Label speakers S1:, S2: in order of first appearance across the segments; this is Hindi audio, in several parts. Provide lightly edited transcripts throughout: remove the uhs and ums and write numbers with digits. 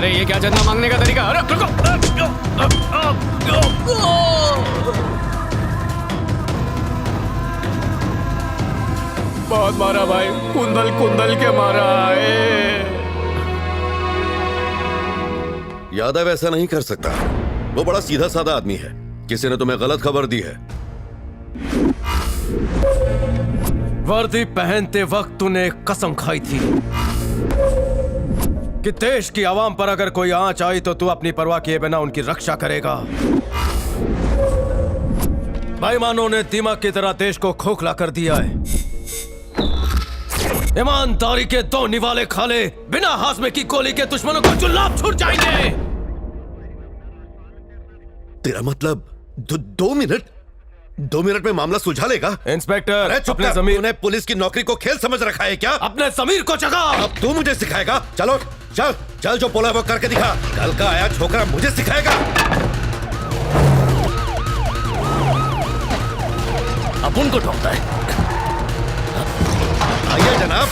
S1: अरे ये क्या चंदा मांगने का तरीका? अरे रुको। बहुत मारा भाई, कुंदल कुंदल के मारा है।
S2: यादव ऐसा नहीं कर सकता, वो बड़ा सीधा साधा आदमी है। किसी ने तुम्हें गलत खबर दी है।
S3: वर्दी पहनते वक्त तूने एक कसम खाई थी कि देश की आवाम पर अगर कोई आंच आई तो तू अपनी परवाह किए बिना उनकी रक्षा करेगा। बेईमानों ने दीमक की तरह देश को खोखला कर दिया है। ईमानदारी के दो निवाले खाले बिना हाजमे की गोली के दुश्मनों को जुल्लाब छूट जाएंगे।
S2: तेरा मतलब 2 मिनट में मामला सुलझा लेगा?
S3: इंस्पेक्टर,
S2: अरे चुप
S3: अपने
S2: कर।
S3: जमीर
S2: तूने पुलिस की नौकरी को खेल समझ रखा है क्या?
S3: अपने जमीर को जगा।
S2: अब तू मुझे सिखाएगा? चलो चल चल, जो बोला वो करके दिखा। कल का आया छोकरा मुझे सिखाएगा।
S4: अब उनको ठोकता है।
S2: आइए जनाब।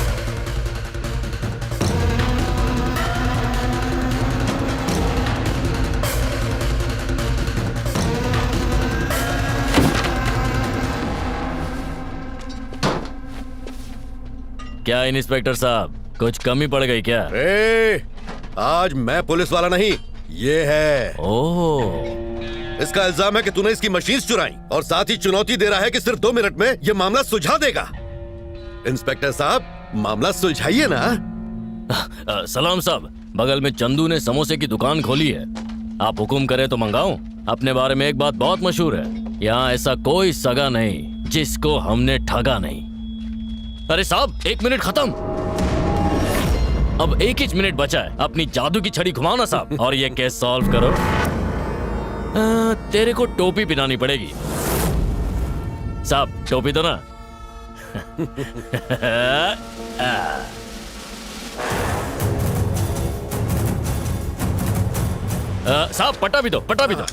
S4: क्या इंस्पेक्टर साहब, कुछ कमी पड़ गई क्या?
S2: आज मैं पुलिस वाला नहीं, ये है।
S4: ओह,
S2: इसका इल्जाम है कि तूने इसकी मशीन चुराई और साथ ही चुनौती दे रहा है कि सिर्फ 2 मिनट में ये मामला सुलझा देगा। इंस्पेक्टर साहब, मामला सुलझाइए ना।
S4: सलाम साहब, बगल में चंदू ने समोसे की दुकान खोली है। आप हुकुम करें तो मंगाऊं? अपने बारे में एक बात बहुत मशहूर है, यहाँ ऐसा कोई सगा नहीं जिसको हमने ठगा नहीं। अरे साहब, 1 मिनट खत्म। अब 1 ही मिनट बचा है। अपनी जादू की छड़ी घुमाओ ना साहब और ये केस सॉल्व करो। तेरे को टोपी पहनानी पड़ेगी साहब, टोपी दो ना। साहब, पट्टा भी दो, पट्टा भी दो।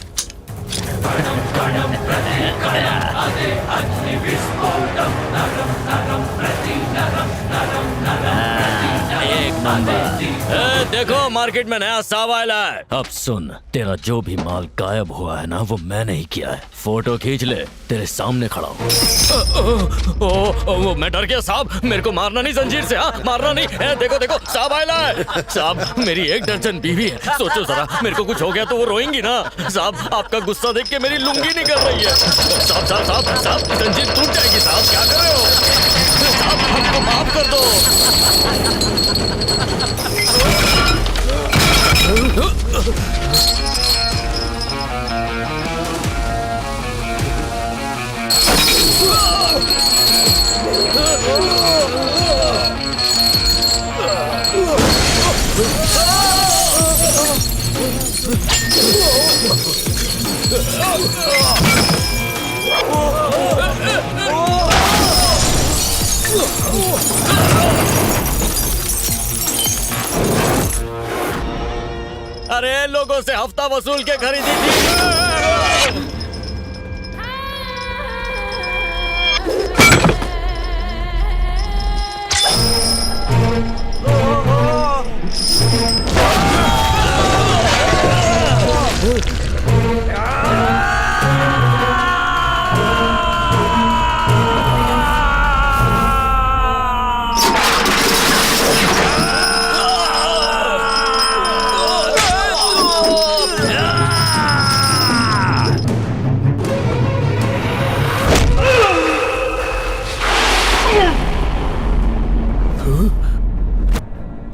S4: एक नंबर। देखो, मार्केट में नया साव आया है। अब सुन, तेरा जो भी माल गायब हुआ है ना, वो मैंने ही किया है। फोटो खींच ले, तेरे सामने खड़ा हूँ। मैं डर गया साहब, मेरे को मारना नहीं जंजीर से। हाँ, मारना नहीं। देखो देखो, साहब आया है। साहब, मेरी 1 दर्जन बीवी है। सोचो जरा, मेरे को कुछ हो गया तो वो रोएंगी ना। साहब, आपका गुस्सा देख के मेरी लुंगी निकल रही है। साहब साहब साहब साहब, जंजीर टूट जाएगी साहब, क्या कर रहे हो? साहब, हमको माफ कर दो। अरे, लोगों से हफ्ता वसूल के खरीदी थी।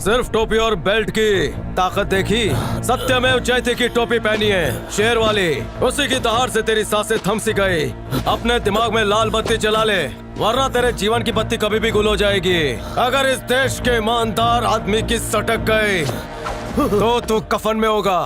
S3: सिर्फ टोपी और बेल्ट की ताकत देखी? सत्यमेव जयते की टोपी पहनी है, शेर वाली। उसी की दहाड़ से तेरी सांसें थम सी गई। अपने दिमाग में लाल बत्ती जला ले, वरना तेरे जीवन की बत्ती कभी भी गुल हो जाएगी। अगर इस देश के ईमानदार आदमी की सटक गई तो तू कफन में होगा।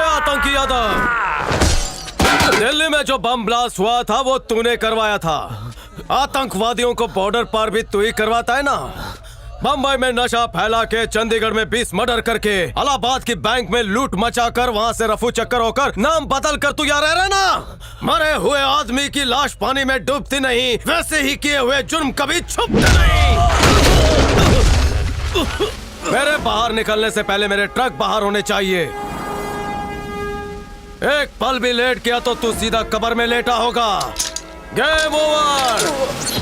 S3: आतंकी यादव, दिल्ली में जो बम ब्लास्ट हुआ था वो तूने करवाया था। आतंकवादियों को बॉर्डर पार भी तू ही करवाता है ना। बम्बई में नशा फैला के, चंडीगढ़ में 20 मर्डर करके, इलाहाबाद की बैंक में लूट मचाकर, वहाँ से रफू चक्कर होकर नाम बदल कर तू यहाँ रह रहा ना। मरे हुए आदमी की लाश पानी में डूबती नहीं, वैसे ही किए हुए जुर्म कभी छुपते नहीं। मेरे बाहर निकलने से पहले मेरे ट्रक बाहर होने चाहिए। एक पल भी लेट किया तो तू सीधा कब्र में लेटा होगा। Game over.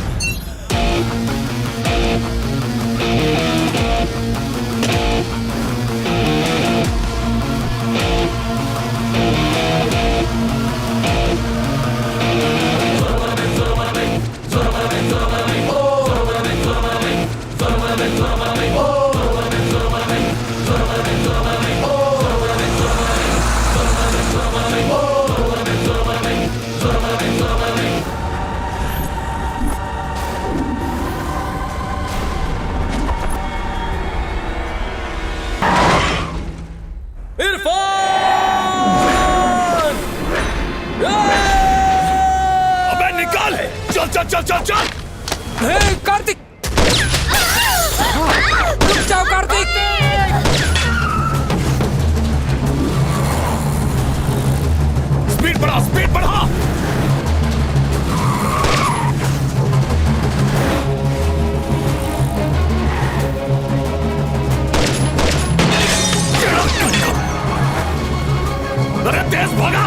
S1: चल।
S5: कार्तिक, रुक जाओ कार्तिक।
S1: स्पीड बढ़ा, स्पीड बढ़ा। अरे तेज भागा।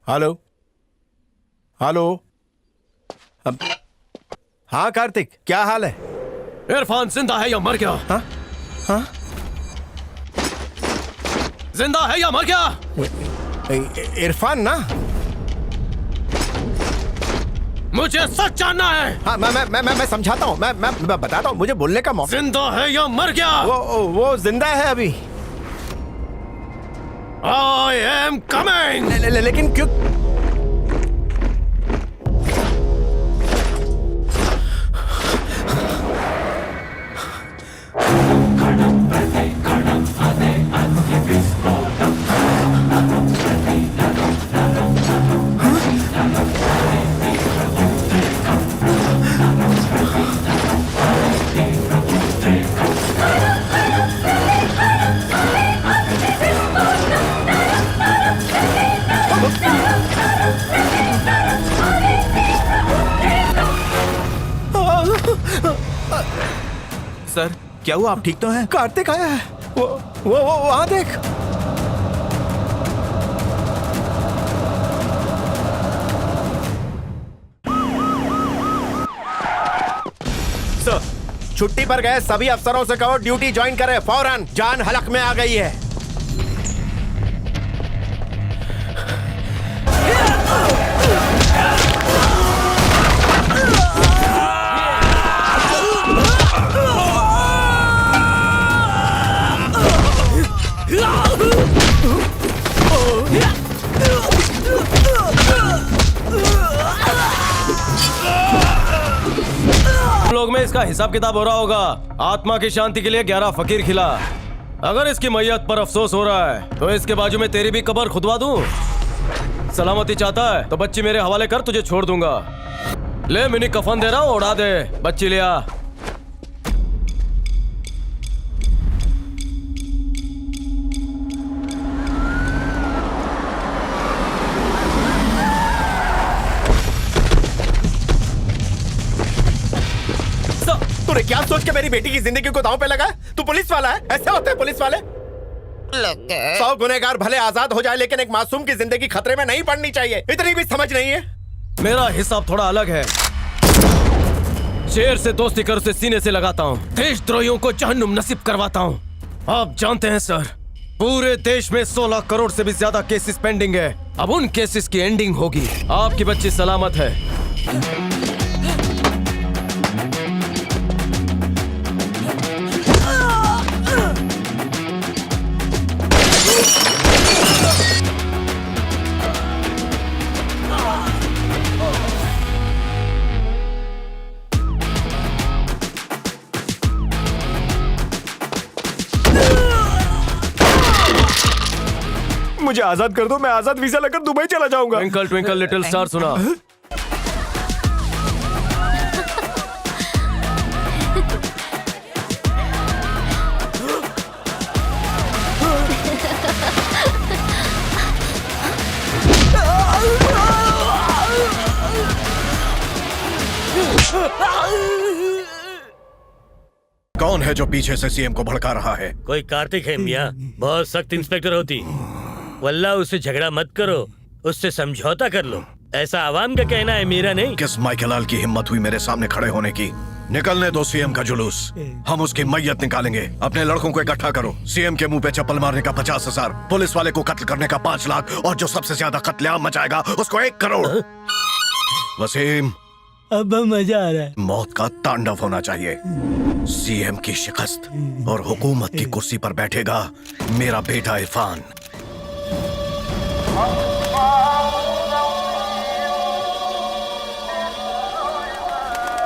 S6: Hello hello. हाँ कार्तिक, क्या हाल है?
S3: इरफान जिंदा है या मर गया?
S6: हाँ हाँ,
S3: जिंदा है या मर गया?
S6: इरफान ना?
S3: मुझे सच जानना है।
S6: हाँ मैं समझाता हूँ, मैं बताता हूँ, मुझे बोलने का मौका।
S3: जिंदा है या मर गया?
S6: वो जिंदा है अभी।
S3: I am coming।
S6: लेकिन क्यों?
S7: सर क्या हुआ, आप ठीक तो हैं?
S6: कार्तिक आया है। वो वहां देख। सर, छुट्टी पर गए सभी अफसरों से कहो ड्यूटी ज्वाइन करें फौरन। जान हलक में आ गई है।
S3: लोग में इसका हिसाब किताब हो रहा होगा। आत्मा की शांति के लिए 11 फकीर खिला। अगर इसकी मैयत पर अफसोस हो रहा है तो इसके बाजू में तेरी भी कब्र खुदवा दूं। सलामती चाहता है तो बच्ची मेरे हवाले कर, तुझे छोड़ दूंगा। ले मिनी कफन दे रहा हूँ, उड़ा दे। बच्ची ले आ।
S6: तूने क्या सोच के मेरी बेटी की जिंदगी को दांव पे लगा? तू पुलिस वाला है? ऐसे होते हैं पुलिस वाले? 100 गुनहगार भले आजाद हो जाए, लेकिन एक मासूम की जिंदगी खतरे में नहीं पड़नी चाहिए। इतनी भी समझ नहीं है?
S3: मेरा हिसाब थोड़ा अलग है। शेर से दोस्ती कर उसे सीने से लगाता हूँ, देशद्रोहियों को जहन्नुम नसीब करवाता हूँ। आप जानते हैं सर, पूरे देश में 16 करोड़ से भी ज्यादा केसेस पेंडिंग है। अब उन केसेस की एंडिंग होगी। आपकी बच्ची सलामत है।
S7: मुझे आजाद कर दो, मैं आजाद वीजा लेकर दुबई चला जाऊंगा।
S3: ट्विंकल ट्विंकल लिटिल स्टार सुना।
S8: कौन है जो पीछे से सीएम को भड़का रहा है?
S9: कोई कार्तिक है मियाँ, बहुत सख्त इंस्पेक्टर होती। वल्लाह उससे झगड़ा मत करो, उससे समझौता कर लो, ऐसा आवाम का कहना है, मेरा नहीं।
S8: किस माइकेलाल की हिम्मत हुई मेरे सामने खड़े होने की? निकलने दो सीएम का जुलूस, हम उसकी मैयत निकालेंगे। अपने लड़कों को इकट्ठा करो। सीएम के मुंह पे चप्पल मारने का 50,000, पुलिस वाले को कत्ल करने का 5 लाख, और जो सबसे ज्यादा कत्लेआम मचाएगा उसको 1 करोड़। वसीम,
S9: अब मजा आ रहा है।
S8: मौत का तांडव होना चाहिए। सीएम की शिकस्त और हुकूमत की कुर्सी पर बैठेगा मेरा बेटा इरफान।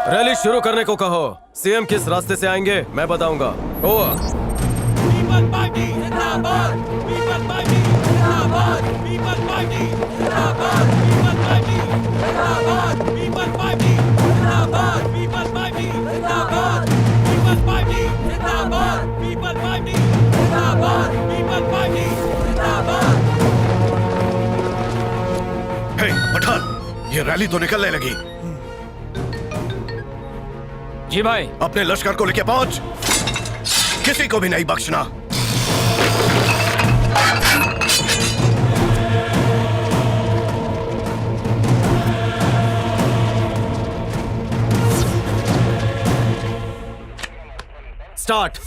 S3: रैली शुरू करने को कहो। सीएम किस रास्ते से आएंगे मैं बताऊंगा। ओवर।
S8: हे पठान, ये रैली तो निकलने लगी।
S5: जी भाई।
S8: अपने लश्कर को लेके पहुंच, किसी को भी नहीं बख्शना।
S3: स्टार्ट।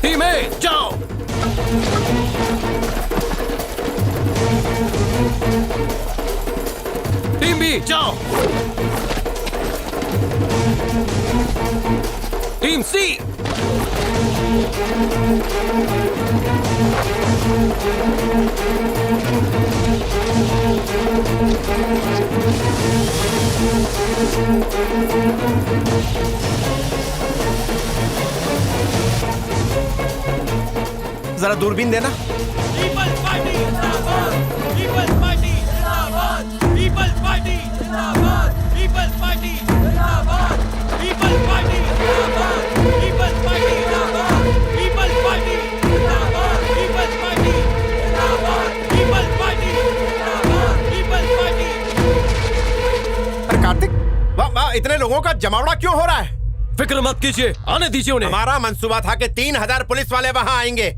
S3: टीम ए जाओ। टीम बी जाओ। टीम सी।
S6: जरा दूरबीन देना।
S10: पीपल्स पार्टी जिंदाबाद, पीपल्स पार्टी जिंदाबाद, पीपल्स पार्टी जिंदाबाद, पीपल्स पार्टी जिंदाबाद, पीपल्स पार्टी जिंदाबाद, पीपल्स पार्टी जिंदाबाद, पीपल्स पार्टी जिंदाबाद, पीपल्स पार्टी जिंदाबाद, पीपल्स पार्टी जिंदाबाद, पीपल्स पार्टी।
S6: अरे कार्तिक, वाह वाह, इतने लोगों का जमावड़ा क्यों हो रहा है?
S3: फिक्र मत कीजिए, आने दीजिए उन्हें।
S6: हमारा मंसूबा था कि 3000 पुलिस वाले वहाँ आएंगे।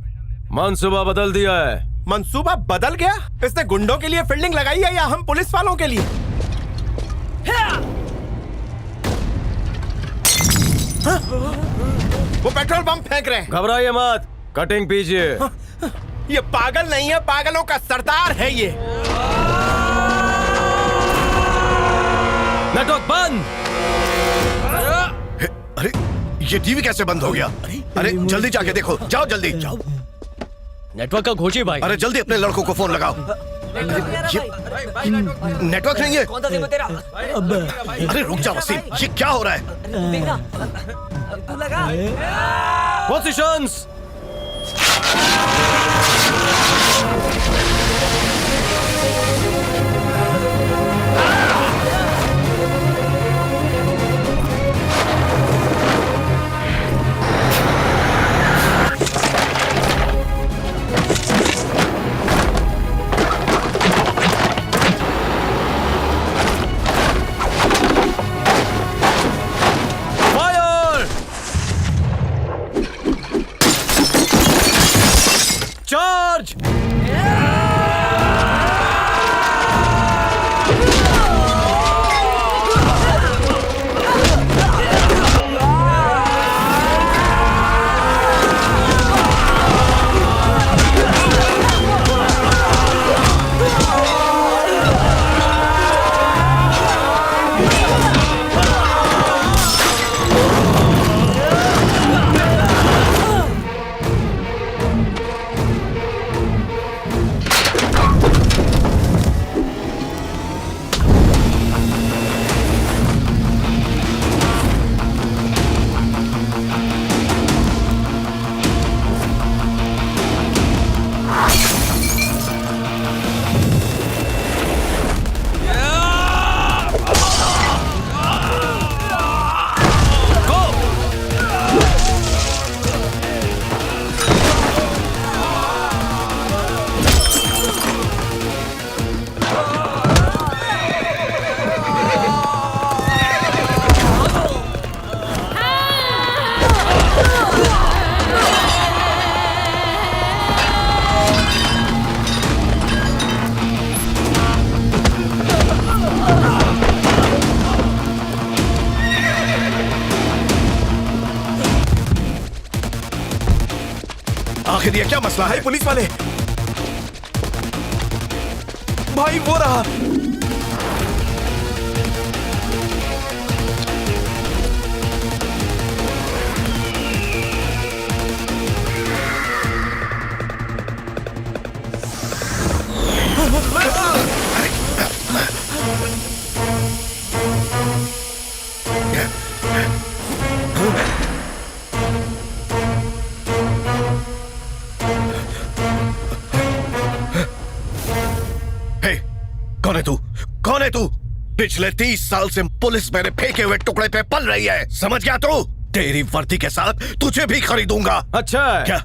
S3: मंसूबा बदल दिया है।
S6: मंसूबा बदल गया? इसने गुंडों के लिए फील्डिंग लगाई है या हम पुलिस वालों के लिए? हाँ? वो पेट्रोल बम फेंक रहे हैं।
S3: घबराइए मत, कटिंग पीजिए।
S6: ये पागल नहीं है, पागलों का सरदार है ये।
S3: नेटवर्क बंद।
S8: अरे ये टीवी कैसे बंद हो गया? अरे जल्दी जाके देखो, जाओ जल्दी।
S3: नेटवर्क का खोजिए भाई।
S8: अरे जल्दी अपने लड़कों को फोन लगाओ। नेटवर्क नहीं है। अरे रुक जा वसीम, ये क्या हो रहा है?
S3: पोजीशंस। चार्ज।
S8: आखिर ये क्या मसला है?
S7: पुलिस वाले भाई, वो रहा।
S8: कौन है तू? कौन है तू? पिछले 30 साल से पुलिस मेरे फेंके हुए टुकड़े पे पल रही है, समझ गया तू? तेरी वर्दी के साथ तुझे भी खरीदूंगा।
S3: अच्छा है।
S8: क्या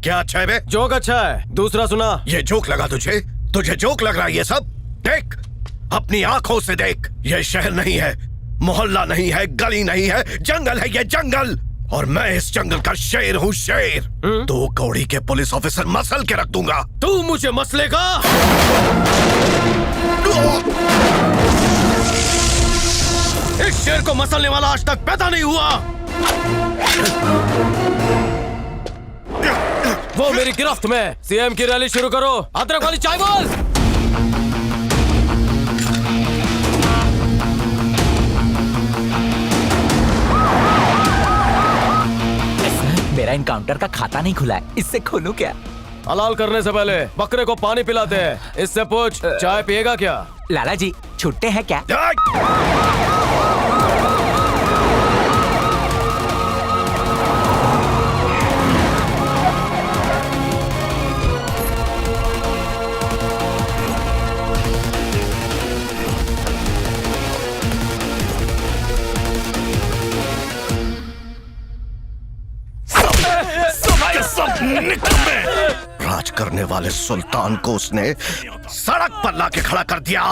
S8: क्या अच्छा है बे?
S3: जोक अच्छा है। दूसरा सुना।
S8: ये जोक लगा तुझे? तुझे जोक लग रहा है ये सब? देख, अपनी आंखों से देख। ये शहर नहीं है, मोहल्ला नहीं है, गली नहीं है, जंगल है ये जंगल। और मैं इस जंगल का शेर हूँ, शेर। 2 कौड़ी के पुलिस ऑफिसर मसल के रख दूंगा।
S3: तू मुझे मसलेगा? इस शेर को मसलने वाला आज तक पैदा नहीं हुआ। वो मेरी गिरफ्त में। सीएम की रैली शुरू करो। अदरक वाली चाय बोल।
S5: मेरा इनकाउंटर का खाता नहीं खुला है, इससे खोलूं क्या?
S3: हलाल करने से पहले बकरे को पानी पिलाते हैं। इससे पूछ, चाय पिएगा क्या?
S5: लाला जी छुट्टे हैं क्या?
S8: राज करने वाले सुल्तान को उसने सड़क पर लाके खड़ा कर दिया।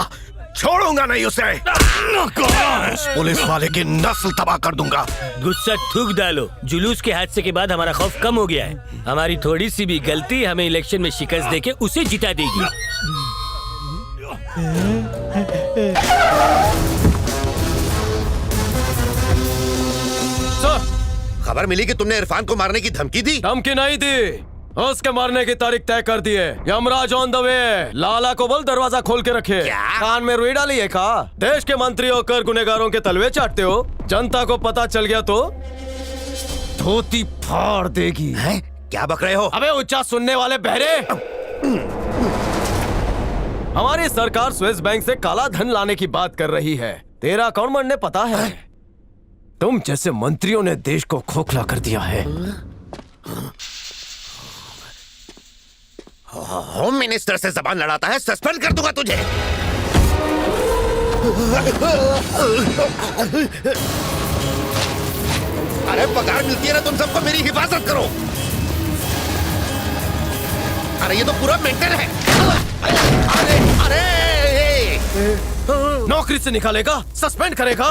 S8: छोड़ूंगा नहीं उसे। उस पुलिस वाले की नस्ल तबाह कर दूंगा।
S9: गुस्सा थूक डालो। जुलूस के हादसे के बाद हमारा खौफ कम हो गया है। हमारी थोड़ी सी भी गलती हमें इलेक्शन में शिकस्त देके उसे जिता देगी।
S2: खबर मिली कि तुमने इरफान को मारने की धमकी दी।
S3: धमकी नहीं दी, उसके मारने की तारीख तय कर दी है। Yamraj on the way. लाला को बोल दरवाजा खोल के रखे। कान में रुई डाली है का? देश के मंत्री होकर गुनेगारों के तलवे चाटते हो। जनता को पता चल गया तो धोती फाड़ देगी।
S2: क्या बक रहे हो?
S3: अबे ऊंचा सुनने वाले बहरे। हमारी सरकार स्विस बैंक से काला धन लाने की बात कर रही है। तेरा अकाउंट ने पता है, तुम जैसे मंत्रियों ने देश को खोखला कर दिया है।
S2: होम मिनिस्टर से जबान लड़ाता है, सस्पेंड कर दूंगा तुझे। अरे पगार मिलती है ना तुम सबको, मेरी हिफाजत करो। अरे ये तो पूरा मेंटल है। अरे अरे
S3: नौकरी से निकालेगा, सस्पेंड करेगा।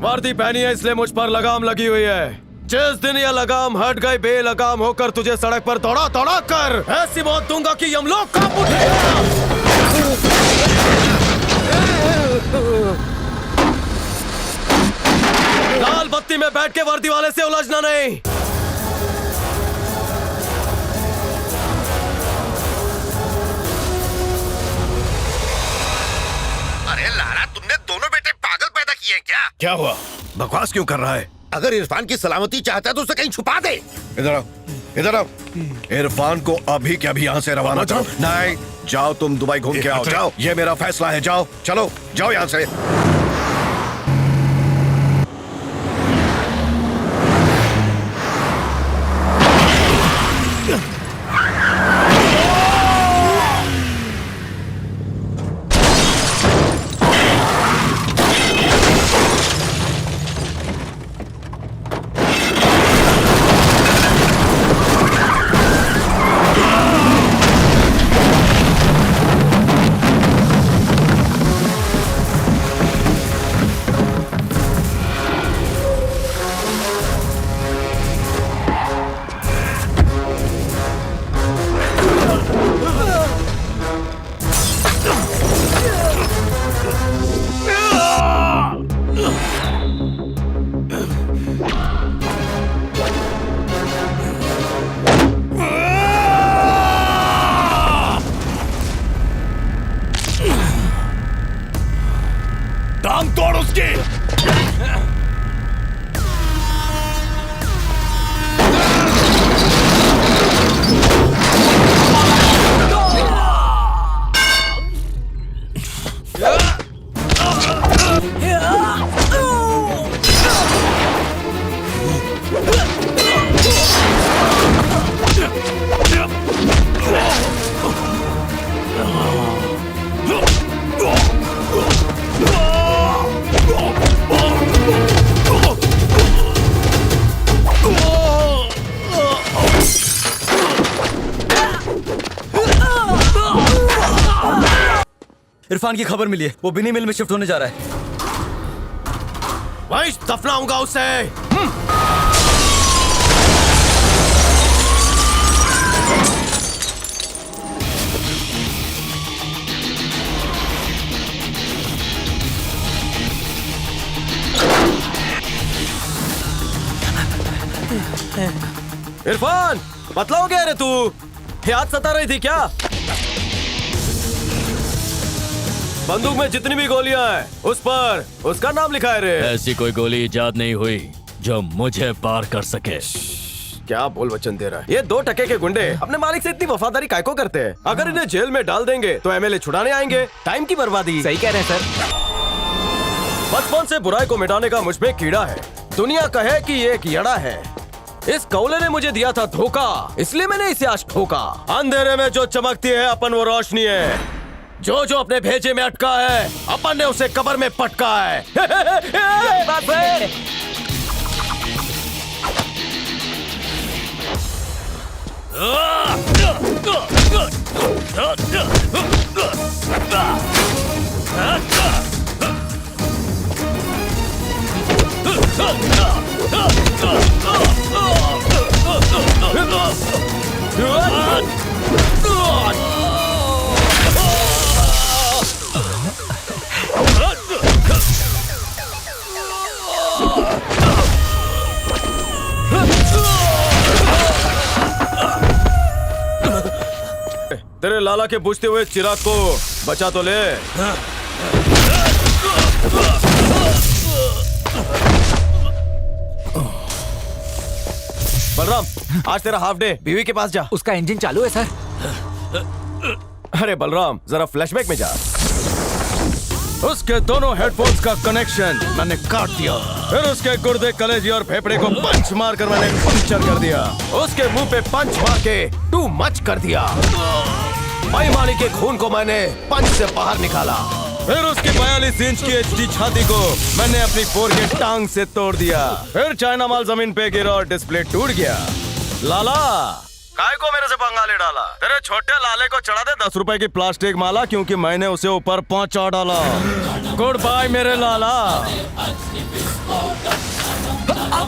S3: वर्दी पहनी है इसलिए मुझ पर लगाम लगी हुई है। जिस दिन यह लगाम हट गई, बेलगाम होकर तुझे सड़क पर दौड़ा दौड़ा कर ऐसी मौत दूंगा कि यमलोक कांप उठेगा। लाल बत्ती में बैठ के वर्दी वाले से उलझना नहीं।
S2: अरे लाला, तुमने दोनों बेटे पागल पैदा किए हैं क्या?
S8: क्या हुआ? बकवास क्यों कर रहा है?
S2: अगर इरफान की सलामती चाहता है तो उसे कहीं छुपा दे।
S8: इधर आओ, इधर आओ। इरफान को अभी के अभी यहाँ से रवाना करो। नहीं, जाओ तुम दुबई घूम के आओ। जाओ, ये मेरा फैसला है। जाओ, चलो, जाओ यहाँ से।
S10: टांग तोड़ उसकी।
S3: इरफान की खबर मिली है, वो बिनी मिल में शिफ्ट होने जा रहा है। वहीं दफनाऊंगा उसे। इरफान, बतलाओ क्या रे तू? याद सता रही थी क्या? बंदूक में जितनी भी गोलियां हैं, उस पर उसका नाम लिखा है रे।
S4: ऐसी कोई गोली इजाद नहीं हुई जो मुझे पार कर सके।
S3: क्या बोल वचन दे रहा है? ये 2 टके के गुंडे अपने मालिक से इतनी वफादारी काहे को करते हैं? अगर इन्हें जेल में डाल देंगे तो एमएलए छुड़ाने आएंगे। टाइम की बर्बादी।
S5: सही कह रहे हैं सर।
S3: बचपन से बुराई को मिटाने का मुझ में कीड़ा है। दुनिया कहे कि ये एक यड़ा है। इस कौले ने मुझे दिया था धोखा, इसलिए मैंने इसे आज ठोका। अंधेरे में जो चमकती है अपन वो रोशनी है। जो जो अपने भेजे में अटका है, अपन ने उसे कब्र में पटका है। तेरे लाला के बुझते हुए चिराग को बचा तो ले। बलराम, आज तेरा हाफ डे, बीवी के पास जा।
S5: उसका इंजन चालू है सर।
S3: अरे बलराम, जरा फ्लैशबैक में जा। उसके दोनों हेडफोन्स का कनेक्शन मैंने काट दिया, फिर उसके गुर्दे, कलेजी और फेफड़े को पंच मार कर मैंने पंक्चर कर दिया। उसके मुंह पे पंच मार के टू मच कर दिया। माली के खून को मैंने पंच से बाहर निकाला, फिर उसकी 42 इंच की HD छाती को मैंने अपनी फोर के टांग से तोड़ दिया। फिर चाइना माल जमीन पे गिरा और डिस्प्ले टूट गया। लाला, काय को मेरे से पंगा ले डाला? तेरे छोटे लाले को चढ़ा दे 10 रुपए की प्लास्टिक माला, क्योंकि मैंने उसे ऊपर पहुंचा डाला। गुड बाय मेरे लाला।